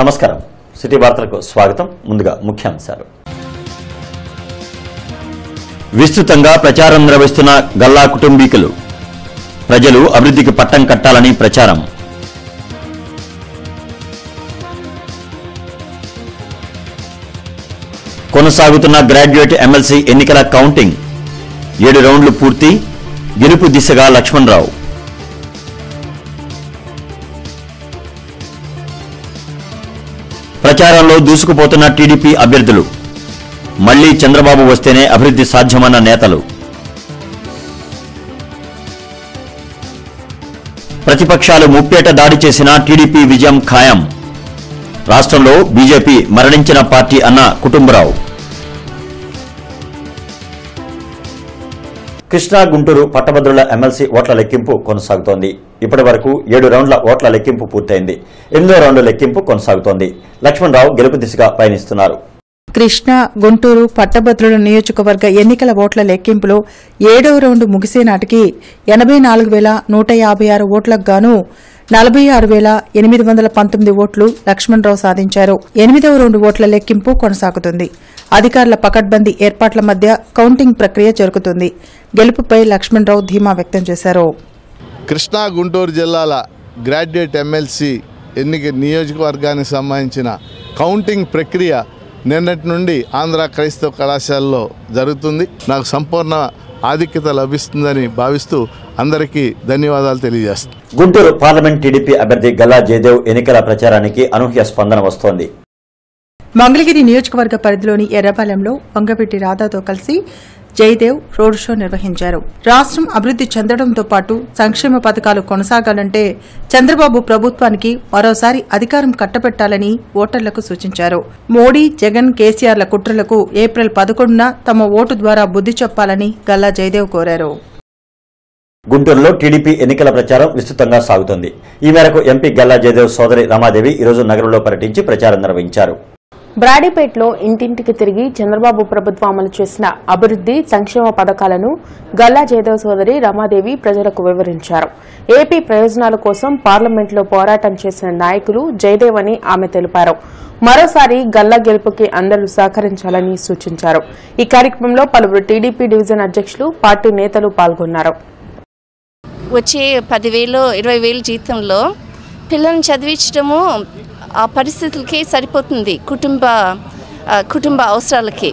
నమస్కారం సిటీ వార్తలకు స్వాగతం. ముందుగా ముఖ్యాంశాలు. విస్తృతంగా ప్రచారం నిర్వహిస్తున్న గల్లా కుటుంబీకులు. ప్రజలు అభివృద్ధికి పట్టం కట్టాలని ప్రచారం. కొనసాగుతున్న గ్రాడ్యుయేట్ ఎమ్మెల్సీ ఎన్నికల కౌంటింగ్. 7 రౌండ్లు పూర్తి. గెలుపు దిశగా లక్ష్మణరావు. ప్రచారంలో దూసుకుపోతున్న టీడీపీ అభ్యర్థులు. మళ్లీ చంద్రబాబు వస్తేనే అభివృద్ధి సాధ్యమన్న నేతలు. ప్రతిపక్షాలు ముప్పేట దాడి చేసిన టీడీపీ విజయం ఖాయం. రాష్ట్రంలో బీజేపీ మరణించిన పార్టీ అన్న కుటుంబరావు. కృష్ణా గుంటూరు పట్టభద్రుల ఎమ్మెల్సీ ఓట్ల లెక్కింపు కొనసాగుతోంది. ఇప్పటి వరకు 7 రౌండ్ల ఓట్ల లెక్కింపు పూర్తయింది. 8వ రౌండ్ లెక్కింపు కొనసాగుతోంది. లక్ష్మణరావు గెలుపు దిశగా పయనిస్తున్నారు. కృష్ణా గుంటూరు పట్టభద్రుల నియోజకవర్గ ఎన్నికల ఓట్ల లెక్కింపులో 7వ రౌండ్ ముగిసే నాటికి 84,156 ఓట్లకు గాను 46,819 ఓట్లు లక్ష్మణరావు సాధించారు. 8వ రౌండ్ ఓట్ల లెక్కింపు కొనసాగుతుంది. అధికారుల పకడ్బందీ ఏర్పాట్ల మధ్య కౌంటింగ్ ప్రక్రియ జరుగుతుంది. గెలుపుపై లక్ష్మణరావు ధీమా వ్యక్తం చేశారు. కృష్ణా గుంటూరు జిల్లాల గ్రాడ్యుయేట్ ఎమ్మెల్సీ ఎన్నిక నియోజకవర్గానికి సంబంధించిన కౌంటింగ్ ప్రక్రియ నిన్నటి నుండి ఆంధ్ర క్రైస్తవ కళాశాలలో జరుగుతుంది. నాకు సంపూర్ణ ఆధిక్యత లభిస్తుందని భావిస్తూ అందరికీ ధన్యవాదాలు తెలియజేస్తాను. గుంటూరు పార్లమెంట్ టీడీపీ అభ్యర్థి గల్లా జయదేవ్ ఎన్నికల ప్రచారానికి అనూహ్య స్పందన వస్తోంది. మంగళగిరి నియోజకవర్గ పరిధిలోని ఎర్రపాలెంలో వంగవీటి రాధాతో కలిసి జయదేవ్ రోడ్ షో నిర్వహించారు. రాష్ట్రం అభివృద్ది చెందడంతో పాటు సంక్షేమ పథకాలు కొనసాగాలంటే చంద్రబాబు ప్రభుత్వానికి మరోసారి అధికారం కట్టబెట్టాలని ఓటర్లకు సూచించారు. మోడీ, జగన్, కేసీఆర్ల కుట్రలకు ఏప్రిల్ 11న తమ ఓటు ద్వారా బుద్ది చెప్పాలని గల్లా జయదేవ్ కోరారు. గుంటూరులో టీడీపీ ఎన్నికల ప్రచారం విస్తృతంగా సాగుతోంది. ఈ మేరకు ఎంపీ గల్లా జయదేవ్ సోదరి రమాదేవి ఈరోజు నగరంలో పర్యటించి ప్రచారం నిర్వహించారు. బ్రాడీపేటలో ఇంటింటికి తిరిగి చంద్రబాబు ప్రభుత్వం అమలు చేసిన అభివృద్ది సంక్షేమ పథకాలను గల్లా జయదేవ్ సోదరి రమాదేవి ప్రజలకు వివరించారు. ఏపీ ప్రయోజనాల కోసం పార్లమెంట్లో పోరాటం చేసిన నాయకులు జయదేవ్ అని ఆమె తెలిపారు. మరోసారి గల్లా గెలుపుకి అందరూ సహకరించాలని సూచించారు. ఈ కార్యక్రమంలో పలువురు టీడీపీ డివిజన్ అధ్యక్షులు, పార్టీ నేతలు పాల్గొన్నారు. వచ్చే 10,000 20,000 జీతంలో పిల్లల్ని చదివించడము ఆ పరిస్థితులకి సరిపోతుంది, కుటుంబ అవసరాలకి.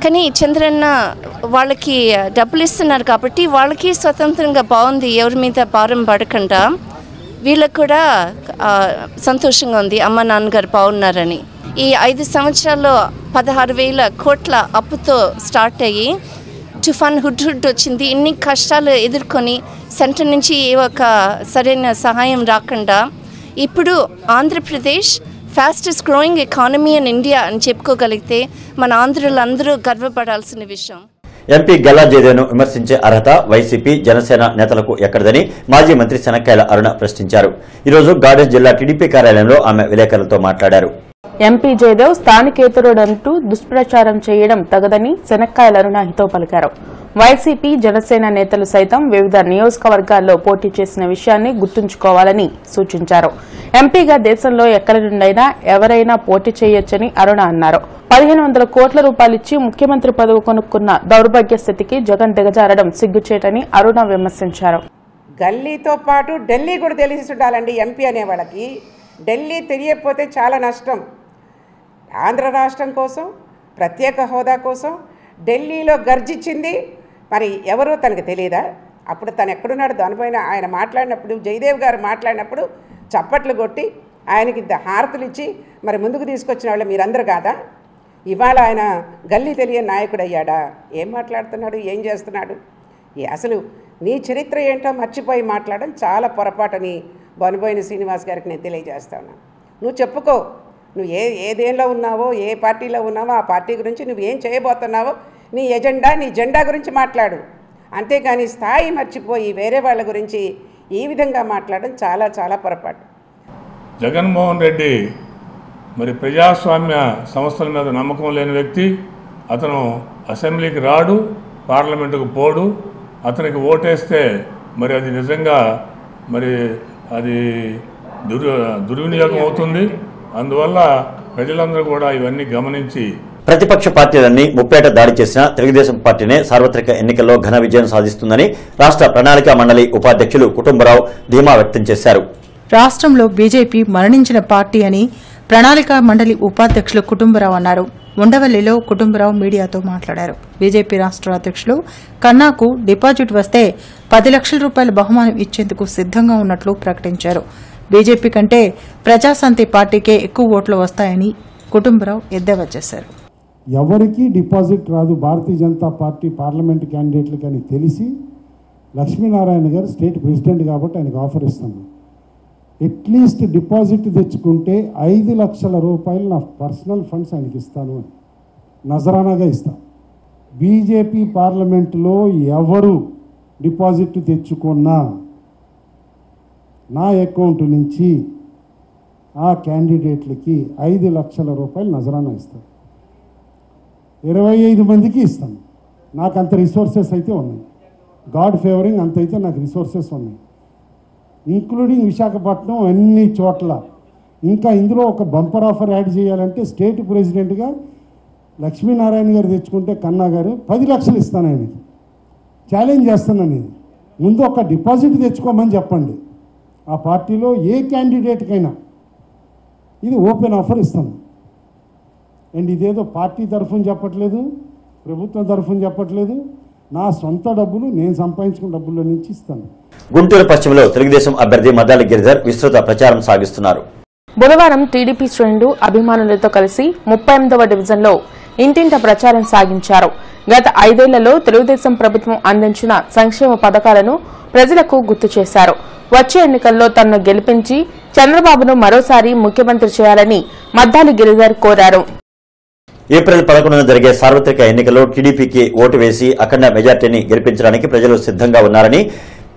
కానీ చంద్రన్న వాళ్ళకి డబ్బులు ఇస్తున్నారు కాబట్టి వాళ్ళకి స్వతంత్రంగా బాగుంది, ఎవరి మీద భారం పడకుండా. వీళ్ళకు కూడా సంతోషంగా ఉంది, అమ్మ నాన్నగారు బాగున్నారని. ఈ 5 సంవత్సరాల్లో 16,000 కోట్ల అప్పుతో స్టార్ట్ అయ్యి తుఫాన్ హుడ్ వచ్చింది. ఇన్ని కష్టాలు ఎదుర్కొని సెంటర్ నుంచి ఏ ఒక సరైన సహాయం రాకుండా ఇప్పుడు Andhra Pradesh fastest growing economy in India అని చెప్పుకోగలిగితే మన ఆంధ్రులందరూ గర్వపడాల్సిన విషయం. ఎంపీ గల్లా జయదేవ్ను విమర్శించే అర్హత వైసీపీ, జనసేన నేతలకు ఎక్కడదని మాజీ మంత్రి శనక్కాయల అరుణ ప్రశ్నించారు. ఈరోజు గార్డెన్స్ జిల్లా టీడీపీ కార్యాలయంలో ఆమె విలేకరులతో మాట్లాడారు. ఎంపీ జయదేవ్ స్థానికేతరుడంటూ దుష్ప్రచారం చేయడం తగదని శనక్కాయల అరుణ హితో పలికారు. వైసీపీ, జనసేన నేతలు సైతం వివిధ నియోజకవర్గాల్లో పోటీ చేసిన విషయాన్ని గుర్తుంచుకోవాలని సూచించారు. ఎంపీగా దేశంలో ఎక్కడి నుండైనా ఎవరైనా పోటీ చేయొచ్చని అరుణ అన్నారు. 1,500 కోట్ల రూపాయలిచ్చి ముఖ్యమంత్రి పదవి కొనుక్కున్న దౌర్భాగ్య స్థితికి జగన్ దిగజారడం సిగ్గుచేటని అరుణ విమర్శించారు. గల్లీతో పాటు ఢిల్లీ కూడా తెలిసి ఉండాలండి. ఎంపీ అనే వాళ్ళకి ఢిల్లీ తెలియకపోతే చాలా నష్టం. ఆంధ్ర రాష్ట్రం కోసం, ప్రత్యేక హోదా కోసం ఢిల్లీలో గర్జించింది మరి ఎవరో తనకు తెలియదా? అప్పుడు తను ఎక్కడున్నాడు దానిపైన ఆయన మాట్లాడినప్పుడు, జయదేవ్ గారు మాట్లాడినప్పుడు చప్పట్లు కొట్టి ఆయనకి హారతులు ఇచ్చి మరి ముందుకు తీసుకొచ్చిన వాళ్ళు మీరందరూ కాదా? ఇవాళ ఆయన గల్లీ తెలియని నాయకుడు అయ్యాడా? ఏం మాట్లాడుతున్నాడు, ఏం చేస్తున్నాడు? అసలు నీ చరిత్ర ఏంటో మర్చిపోయి మాట్లాడడం చాలా పొరపాటని బొనబోయిన శ్రీనివాస్ గారికి నేను తెలియజేస్తాను. నువ్వు చెప్పుకో, నువ్వు ఏదేంలో ఉన్నావో, ఏ పార్టీలో ఉన్నావో, ఆ పార్టీ గురించి నువ్వు ఏం చేయబోతున్నావో, నీ ఎజెండా, నీ జెండా గురించి మాట్లాడు. అంతేగాని స్థాయి మర్చిపోయి వేరే వాళ్ళ గురించి ఈ విధంగా మాట్లాడడం చాలా చాలా పొరపాటు. జగన్మోహన్ రెడ్డి మరి ప్రజాస్వామ్య సంస్థల మీద నమ్మకం లేని వ్యక్తి. అతను అసెంబ్లీకి రాడు, పార్లమెంటుకు పోడు. అతనికి ఓటేస్తే మరి అది నిజంగా మరి అది దుర్వినియోగం అవుతుంది. అందువల్ల ప్రజలందరూ కూడా ఇవన్నీ గమనించి ప్రతిపక్ష పార్టీలన్నీ ముప్పేట దాడి చేసిన తెలుగుదేశం పార్టీనే సార్వత్రిక ఎన్నికల్లో ఘన విజయం సాధిస్తుందని రాష్ట్ర ప్రణాళికా మండలి ఉపాధ్యక్షులు కుటుంబరావు ధీమా వ్యక్తం చేశారు. రాష్ట్రంలో బీజేపీ మరణించిన పార్టీ అని ప్రణాళికా మండలి ఉపాధ్యక్షులు కుటుంబరావు అన్నారు. ఉండవల్లిలో కుటుంబరావు మీడియాతో మాట్లాడారు. బీజేపీ రాష్ట్ర అధ్యక్షులు కన్నాకు డిపాజిట్ వస్తే 10 లక్షల రూపాయల బహుమానం ఇచ్చేందుకు సిద్దంగా ఉన్నట్లు ప్రకటించారు. బీజేపీ కంటే ప్రజాశాంతి పార్టీకే ఎక్కువ ఓట్లు వస్తాయని కుటుంబరావు ఎద్దేవా చేశారు. ఎవరికి డిపాజిట్ రాదు భారతీయ జనతా పార్టీ పార్లమెంట్ క్యాండిడేట్లకి అని తెలిసి లక్ష్మీనారాయణ గారు స్టేట్ ప్రెసిడెంట్ కాబట్టి ఆయనకు ఆఫర్ ఇస్తాను. అట్లీస్ట్ డిపాజిట్ తెచ్చుకుంటే 5 లక్షల రూపాయలు నా పర్సనల్ ఫండ్స్ ఆయనకి ఇస్తాను అని నజరానాగా ఇస్తాను. బీజేపీ పార్లమెంటులో ఎవరు డిపాజిట్ తెచ్చుకున్నా నా అకౌంట్ నుంచి ఆ క్యాండిడేట్లకి 5 లక్షల రూపాయలు నజరానా ఇస్తాను. 25 మందికి ఇస్తాను. నాకు అంత రిసోర్సెస్ అయితే ఉన్నాయి. గాడ్ ఫేవరింగ్ అంతైతే నాకు రిసోర్సెస్ ఉన్నాయి, ఇంక్లూడింగ్ విశాఖపట్నం అన్ని చోట్ల. ఇంకా ఇందులో ఒక బంపర్ ఆఫర్ యాడ్ చేయాలంటే స్టేట్ ప్రెసిడెంట్గా లక్ష్మీనారాయణ గారు తెచ్చుకుంటే కన్నా గారు 10 లక్షలు ఇస్తాను ఆయనకి. ఛాలెంజ్ చేస్తున్నాను నేను. ముందు ఒక డిపాజిట్ తెచ్చుకోమని చెప్పండి. ఆ పార్టీలో ఏ క్యాండిడేట్కైనా ఇది ఓపెన్ ఆఫర్ ఇస్తాను. అండ్ ఇదేదో పార్టీ తరఫున చెప్పట్లేదు, ప్రభుత్వం తరఫున చెప్పట్లేదు, నా సొంత డబ్బులు నేను సంపాదించుకున్న డబ్బుల్లో నుంచి ఇస్తాను. గుంటూరు పశ్చిమలో తెలుగుదేశం అభ్యర్థి మద్దాలి గిరిధర్ విస్తృత ప్రచారం సాగిస్తున్నారు. బుధవారం టీడీపీ శ్రేణులు అభిమానులతో కలిసి 38వ డివిజన్లో ఇంటింట ప్రచారం సాగించారు. గత 5 ఏళ్లలో తెలుగుదేశం ప్రభుత్వం అందించిన సంక్షేమ పథకాలను ప్రజలకు గుర్తు చేశారు. వచ్చే ఎన్నికల్లో తనను గెలిపించి చంద్రబాబును మరోసారి ముఖ్యమంత్రి చేయాలని మద్దాలి గిరిధర్ కోరారు. ఏప్రిల్ 11న జరిగే సార్వత్రిక ఎన్నికల్లో టీడీపీకి ఓటు వేసి అఖండ మెజార్టీని గెలిపించడానికి ప్రజలు సిద్దంగా ఉన్నారని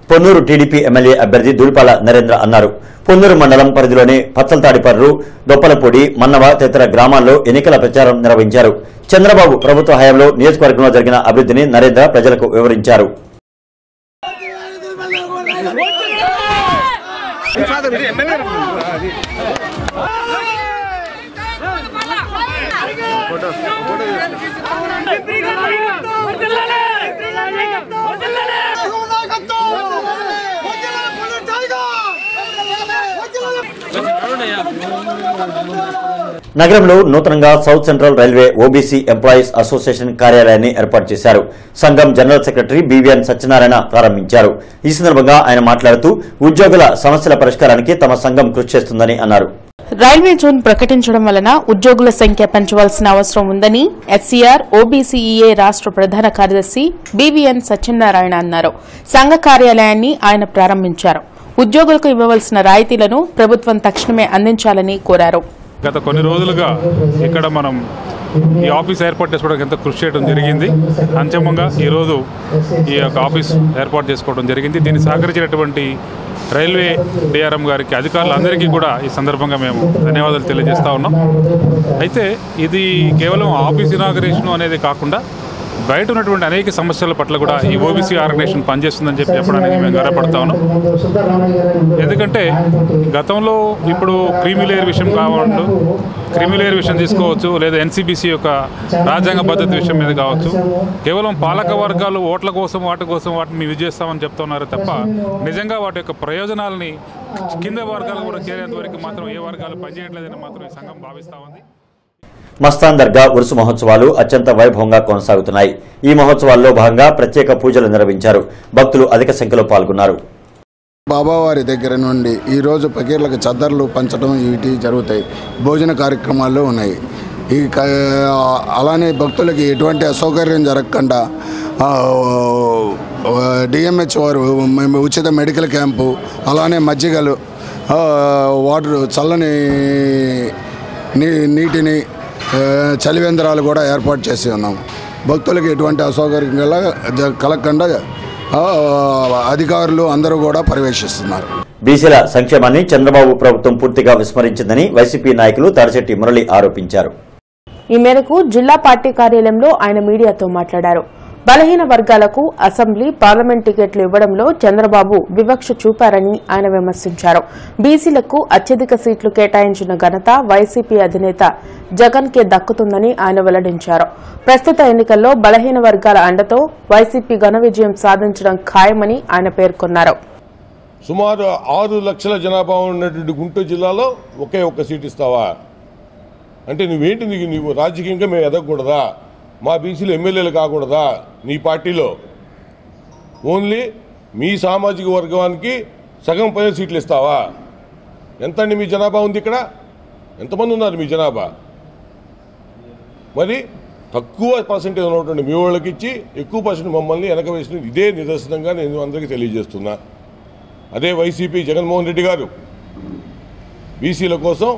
పొన్నూరు టీడీపీ ఎమ్మెల్యే అభ్యర్థి దూడిపాల నరేంద్ర అన్నారు. పొన్నూరు మండలం పరిధిలోని పచ్చలతాడిపర్రు, దొప్పలపూడి, మన్నవ తదితర గ్రామాల్లో ఎన్నికల ప్రచారం నిర్వహించారు. చంద్రబాబు ప్రభుత్వ హయాంలో నియోజకవర్గంలో జరిగిన అభివృద్ధిని నరేంద్ర ప్రజలకు వివరించారు. నగరంలో నూతనంగా south central railway OBC employees association కార్యాలయాన్ని ఏర్పాటు చేశారు. సంఘం జనరల్ సెక్రటరీ బీవీఎన్ సత్యనారాయణ ప్రారంభించారు. ఈ సందర్భంగా ఆయన మాట్లాడుతూ ఉద్యోగుల సమస్యల పరిష్కారానికి తమ సంఘం కృషి చేస్తుందని అన్నారు. రైల్వే జోన్ ప్రకటించడం వలన ఉద్యోగుల సంఖ్య పెంచవలసిన అవసరం ఉందని ఎస్సీఆర్ ఓబీసీఈఏ రాష్ట్ర ప్రధాన కార్యదర్శి బీవీఎన్ సత్యనారాయణ అన్నారు. సంఘ కార్యాలయాన్ని ఆయన ప్రారంభించారు. ఉద్యోగులకు ఇవ్వవలసిన రాయితీలను ప్రభుత్వం తక్షణమే అందించాలని కోరారు. గత కొన్ని రోజులుగా ఇక్కడ మనం ఈ ఆఫీస్ ఏర్పాటు చేసుకోవడానికి ఎంతో కృషి చేయడం జరిగింది. అంతిమంగా ఈరోజు ఈ యొక్క ఆఫీస్ ఏర్పాటు చేసుకోవడం జరిగింది. దీన్ని సహకరించినటువంటి రైల్వే డిఆర్ఎం గారికి, అధికారులందరికీ కూడా ఈ సందర్భంగా మేము ధన్యవాదాలు తెలియజేస్తా ఉన్నాం. అయితే ఇది కేవలం ఆఫీస్ ఇనాగరేషన్ అనేది కాకుండా బయట ఉన్నటువంటి అనేక సమస్యల పట్ల కూడా ఈ ఓబీసీ ఆర్గనైజేషన్ పనిచేస్తుందని చెప్పడానికి మేము గర్వపడతా ఉన్నాం. ఎందుకంటే గతంలో ఇప్పుడు క్రీమిలేయర్ విషయం కావచ్చు, క్రీమిలేయర్ విషయం తీసుకోవచ్చు, లేదా ఎన్సీబీసీ యొక్క రాజ్యాంగ పద్ధతి విషయం మీద కావచ్చు, కేవలం పాలక వర్గాలు ఓట్ల కోసం వాటిని మేము చేస్తామని చెప్తున్నారు తప్ప నిజంగా వాటి యొక్క ప్రయోజనాలని కింద వర్గాలు కూడా చేరేంత వరకు మాత్రం ఏ వర్గాలు పనిచేయట్లేదని మాత్రం ఈ సంఘం భావిస్తూ ఉంది. మస్తాన్ దర్గా ఉరుసు మహోత్సవాలు అత్యంత వైభవంగా కొనసాగుతున్నాయి. ఈ మహోత్సవాల్లో భాగంగా ప్రత్యేక పూజలు నిర్వహించారు. భక్తులు అధిక సంఖ్యలో పాల్గొన్నారు. బాబావారి దగ్గర నుండి ఈరోజు ఫకీర్లకు చద్దర్లు పంచడం ఇవి జరుగుతాయి. భోజన కార్యక్రమాల్లో ఉన్నాయి. అలానే భక్తులకి ఎటువంటి అసౌకర్యం జరగకుండా డిఎంహెచ్ వారు మేము ఉచిత మెడికల్ క్యాంపు, అలానే మజ్జిగలు, వాటర్, చల్లని నీటిని, చలివేంద్రాలు కూడా ఏర్పాటు చేసి ఉన్నాము. భక్తులకు ఎటువంటి అసౌకర్యం కలగకుండా అధికారులు అందరూ కూడా పర్యవేక్షిస్తున్నారు. బీసీల సంక్షేమాన్ని చంద్రబాబు ప్రభుత్వం పూర్తిగా విస్మరించిందని వైసీపీ నాయకులు తాడిశెట్టి మురళి ఆరోపించారు. ఈ మేరకు జిల్లా పార్టీ కార్యాలయంలో ఆయన మీడియాతో మాట్లాడారు. బలహీన వర్గాలకు అసెంబ్లీ, పార్లమెంట్ టికెట్లు ఇవ్వడంలో చంద్రబాబు వివక్ష చూపారని ఆయన విమర్శించారు. బీసీలకు అత్యధిక సీట్లు కేటాయించిన ఘనత వైసీపీ అధినేత జగన్ కే దక్కుతుందని ఆయన వెల్లడించారు. ప్రస్తుత ఎన్నికల్లో బలహీన వర్గాల అండతో వైసీపీ ఘన విజయం సాధించడం ఖాయమని ఆయన పేర్కొన్నారు. సుమారు 6 లక్షల జనాభా ఉన్నటువంటి గుంటూరు జిల్లాలో ఒకే ఒక్క సీటు ఇస్తావా అంటే నువ్వేంటి? నువ్వు రాజకీయంగా మేము ఎదగకూడదా? మా బీసీలు ఎమ్మెల్యేలు కాకూడదా? నీ పార్టీలో ఓన్లీ మీ సామాజిక వర్గానికి సగం పైన సీట్లు ఇస్తావా? ఎంత అండి మీ జనాభా ఉంది ఇక్కడ? ఎంతమంది ఉన్నారు మీ జనాభా? మరి తక్కువ పర్సెంటేజ్ ఉన్నటువంటి మీ వాళ్ళకి ఇచ్చి ఎక్కువ పర్సెంట్ మమ్మల్ని వెనక వేసిన ఇదే నిదర్శనంగా నేను అందరికీ తెలియజేస్తున్నా. అదే వైసీపీ జగన్మోహన్ రెడ్డి గారు బీసీల కోసం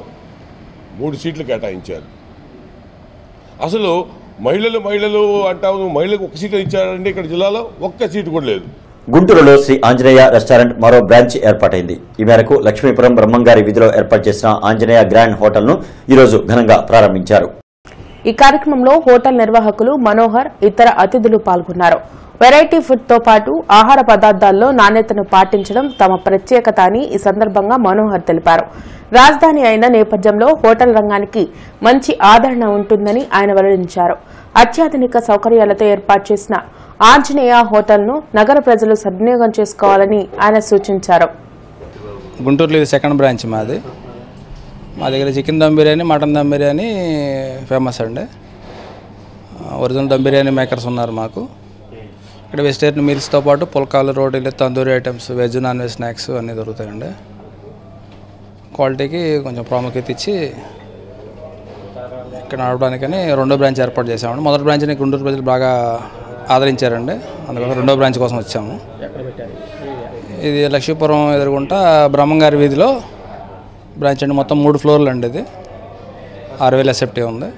3 సీట్లు కేటాయించారు. అసలు మహిళలు అంటావు, మహిళలకు 1 సీటు ఇచ్చారండి ఇక్కడ జిల్లాలో? 1 సీటు కూడా లేదు. గుంటూరులో శ్రీ ఆంజనేయ రెస్టారెంట్ మరో బ్రాంచ్ ఏర్పాటైంది. ఈ మేరకు లక్ష్మీపురం బ్రహ్మంగారి వీధిలో ఏర్పాటు చేసిన ఆంజనేయ గ్రాండ్ హోటల్ను ఈరోజు ఘనంగా ప్రారంభించారు. ఈ కార్యక్రమంలో హోటల్ నిర్వాహకులు మనోహర్, ఇతర అతిథులు పాల్గొన్నారు. వెరైటీ ఫుడ్ తో పాటు ఆహార పదార్థాల్లో నాణ్యతను పాటించడం తమ ప్రత్యేకత అని ఈ సందర్భంగా మనోహర్ తెలిపారు. రాజధాని అయిన నేపథ్యంలో హోటల్ రంగానికి మంచి ఆదరణ ఉంటుందని ఆయన వెల్లడించారు. అత్యాధునిక సౌకర్యాలతో ఏర్పాటు చేసిన ఆంజనేయ హోటల్ను నగర ప్రజలు సద్వినియోగం చేసుకోవాలని ఆయన సూచించారు. గుంటూరులో ఇది సెకండ్ బ్రాంచ్ మాది. మా దగ్గర chicken dum biryani, mutton dum biryani famous అండి. ఒరిజినల్ దమ్ బిర్యానీ మేకర్స్ ఉన్నారు మాకు. ఇక్కడ వెజిటేరియన్ మీల్స్తో పాటు పుల్కాలు, రోటీలు, tandoori items, veg, non veg snacks అన్నీ దొరుకుతాయండి. క్వాలిటీకి కొంచెం ప్రాముఖ్యత ఇచ్చి ఇక్కడ నడవడానికని 2వ బ్రాంచ్ ఏర్పాటు చేసామండి. మొదటి బ్రాంచ్ని గుంటూరు ప్రజలు బాగా ఆదరించారండి, అందుకోసం 2వ బ్రాంచ్ కోసం వచ్చాము. ఇది లక్ష్మీపురం ఎదురుగుంటా బ్రహ్మంగారి వీధిలో బ్రాంచ్ అండి. మొత్తం 3 ఫ్లోర్లు అండి. ఇది 6000 ఎస్ఎఫ్టీ ఉంది.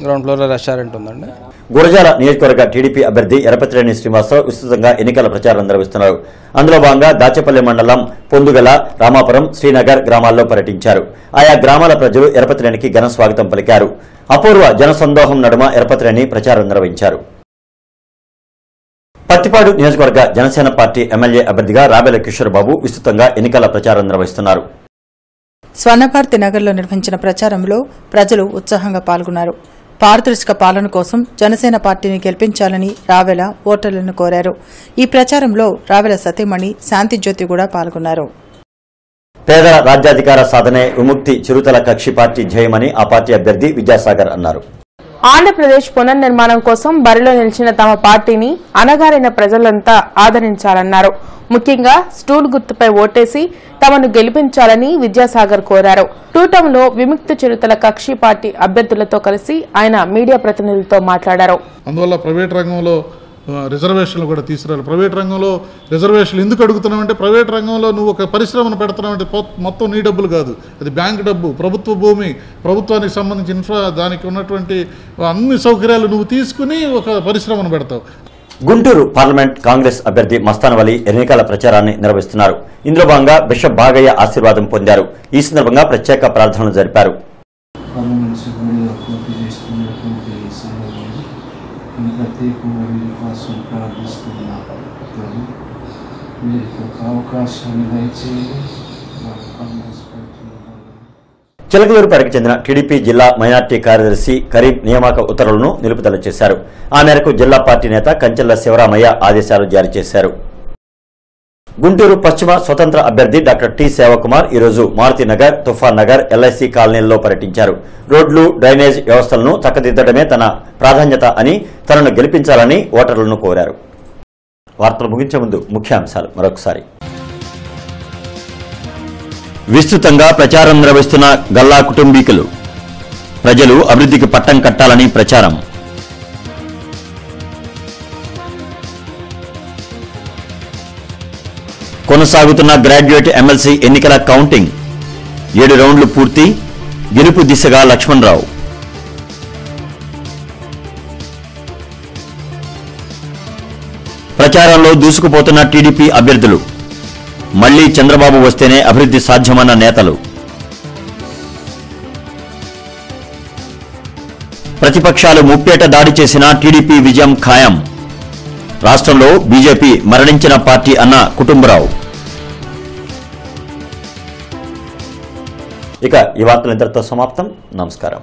గ్రౌండ్ ఫ్లోర్లో రెస్టారెంట్ ఉందండి. గురజాల నియోజకవర్గ టీడీపీ అభ్యర్థి ఎరపతిరేని శ్రీనివాసరావు విస్తృతంగా ఎన్నికల ప్రచారం నిర్వహిస్తున్నారు. అందులో భాగంగా దాచేపల్లి మండలం పొందుగల, రామాపురం, శ్రీనగర్ గ్రామాల్లో పర్యటించారు. ఆయా గ్రామాల ప్రజలు ఎరపతిరేనికి ఘన స్వాగతం పలికారు. అపూర్వ జనసందోహం నడుమ ఎరపతిరేని ప్రచారం నిర్వహించారు. పత్తిపాడు నియోజకవర్గ జనసేన పార్టీ ఎమ్మెల్యే అభ్యర్థిగా రాబెల కిషోర్ బాబు విస్తృతంగా ఎన్నికల ప్రచారం నిర్వహిస్తున్నారు. స్వర్ణభారతి నగర్లో నిర్వహించిన ప్రచారంలో ప్రజలు ఉత్సాహంగా పాల్గొన్నారు. పారదర్శక పాలన కోసం జనసేన పార్టీని గెలిపించాలని రావెల ఓటర్లను కోరారు. ఈ ప్రచారంలో రావెల సతీమణి శాంతిజ్యోతి కూడా పాల్గొన్నారు. పేదల రాజ్యాధికార సాధనే విముక్తి చిరుతల కక్షి పార్టీ ధ్యేయమని ఆ పార్టీ అభ్యర్థి విద్యాసాగర్ అన్నారు. ఆంధ్రప్రదేశ్ పునర్నిర్మాణం కోసం బరిలో నిలిచిన తమ పార్టీని అణగారిన ప్రజలంతా ఆదరించాలన్నారు. ముఖ్యంగా స్టూల్ గుర్తుపై ఓటేసి తమను గెలిపించాలని విద్యాసాగర్ కోరారు. టూటంలో విముక్తి చిరుతల కక్షి పార్టీ అభ్యర్థులతో కలిసి ఆయన మీడియా ప్రతినిధులతో మాట్లాడారు. అందువల్ల ప్రైవేట్ రంగంలో రిజర్వేషన్లు కూడా తీసుకురాలి. ప్రైవేట్ రంగంలో రిజర్వేషన్లు ఎందుకు అడుగుతున్నామంటే, ప్రైవేట్ రంగంలో నువ్వు ఒక పరిశ్రమను పెడుతున్నావంటే మొత్తం నీ డబ్బులు కాదు, అది బ్యాంక్ డబ్బు, ప్రభుత్వ భూమి, ప్రభుత్వానికి సంబంధించిన దానికి ఉన్నటువంటి అన్ని సౌకర్యాలు నువ్వు తీసుకుని ఒక పరిశ్రమను పెడతావు. గుంటూరు పార్లమెంట్ కాంగ్రెస్ అభ్యర్థి మస్తాన్ వలి ఎన్నికల ప్రచారాన్ని నిర్వహిస్తున్నారు. ఇందులో భాగంగా బిషప్ బాగయ్య ఆశీర్వాదం పొందారు. ఈ సందర్భంగా ప్రత్యేక ప్రార్థనలు జరిపారు. చిలకలూరుపేటకు చెందిన టీడీపీ జిల్లా మైనార్టీ కార్యదర్శి కరీం నియామక ఉత్తర్వులను నిలుపుదల చేశారు. ఆ మేరకు జిల్లా పార్టీ నేత కంచెల్ల శివరామయ్య ఆదేశాలు జారీ చేశారు. గుంటూరు పశ్చిమ స్వతంత్ర అభ్యర్థి డాక్టర్ టి సేవకుమార్ ఈరోజు మారుతినగర్, తుఫాన్ నగర్, ఎల్ఐసి కాలనీల్లో పర్యటించారు. రోడ్లు, డ్రైనేజ్ వ్యవస్థలను చక్కదిద్దడమే తన ప్రాధాన్యత అని, తనను గెలిపించాలని ఓటర్లను కోరారు. వార్తలు ముగించే ముందు ముఖ్యాంశాలు మరొకసారి. విస్తృతంగా ప్రచారం నిర్వహిస్తున్న గల్లా కుటుంబీకులు. ప్రజలు అభివృద్ధికి పట్టం కట్టాలని ప్రచారం. కొనసాగుతున్న గ్రాడ్యుయేట్ ఎమ్మెల్సీ ఎన్నికల కౌంటింగ్. 7 రౌండ్లు పూర్తి. గెలుపు దిశగా లక్ష్మణరావు. ప్రచారంలో దూసుకుపోతున్న టీడీపీ అభ్యర్థులు. మళ్లీ చంద్రబాబు వస్తేనే అభివృద్ధి సాధ్యమన్న నేతలు. ప్రతిపక్షాలు ముప్పేట దాడి చేసిన టీడీపీ విజయం ఖాయం. రాష్ట్రంలో బీజేపీ మరణించిన పార్టీ అన్న కుటుంబరావు. ఇక ఈ వార్తలు ఇంతటితో సమాప్తం. నమస్కారం.